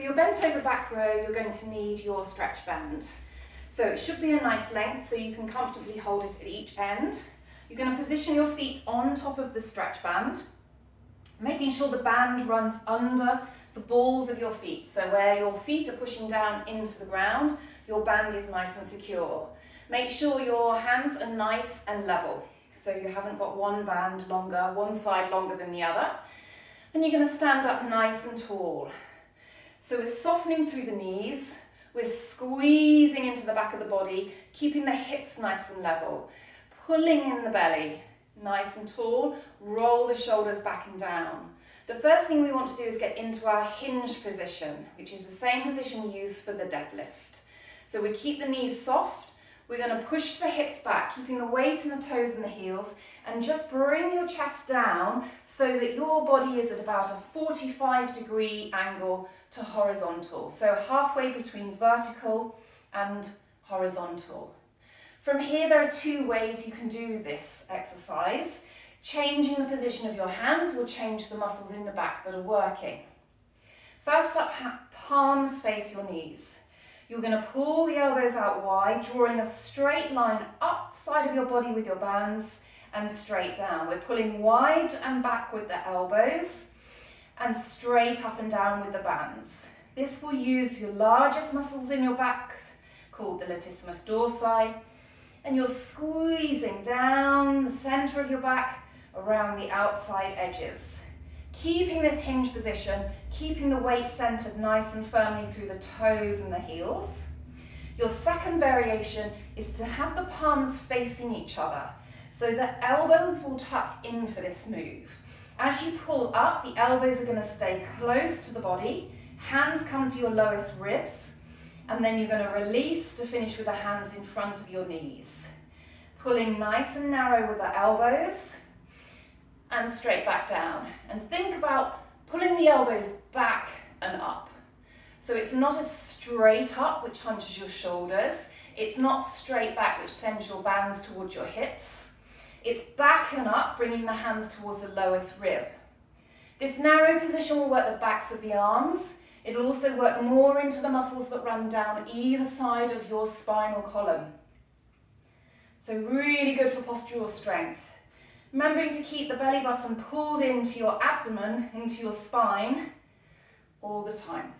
your bent over back row, you're going to need your stretch band. So it should be a nice length so you can comfortably hold it at each end. You're going to position your feet on top of the stretch band, making sure the band runs under the balls of your feet. So where your feet are pushing down into the ground, your band is nice and secure. Make sure your hands are nice and level, so you haven't got one band longer, one side longer than the other. And you're going to stand up nice and tall. So we're softening through the knees, we're squeezing into the back of the body, keeping the hips nice and level, pulling in the belly, nice and tall, roll the shoulders back and down. The first thing we want to do is get into our hinge position, which is the same position we use for the deadlift. So we keep the knees soft, we're going to push the hips back, keeping the weight in the toes and the heels, and just bring your chest down so that your body is at about a 45-degree angle to horizontal. So halfway between vertical and horizontal. From here, there are two ways you can do this exercise. Changing the position of your hands will change the muscles in the back that are working. First up, palms face your knees. You're going to pull the elbows out wide, drawing a straight line up the side of your body with your bands and straight down. We're pulling wide and back with the elbows and straight up and down with the bands. This will use your largest muscles in your back, called the latissimus dorsi, and you're squeezing down the center of your back around the outside edges. Keeping this hinge position, keeping the weight centered nice and firmly through the toes and the heels. Your second variation is to have the palms facing each other. So the elbows will tuck in for this move. As you pull up, the elbows are going to stay close to the body, hands come to your lowest ribs, and then you're going to release to finish with the hands in front of your knees. Pulling nice and narrow with the elbows, and straight back down. And think about pulling the elbows back and up. So it's not a straight up, which hunches your shoulders. It's not straight back, which sends your bands towards your hips. It's back and up, bringing the hands towards the lowest rib. This narrow position will work the backs of the arms. It'll also work more into the muscles that run down either side of your spinal column. So really good for postural strength. Remembering to keep the belly button pulled into your abdomen, into your spine, all the time.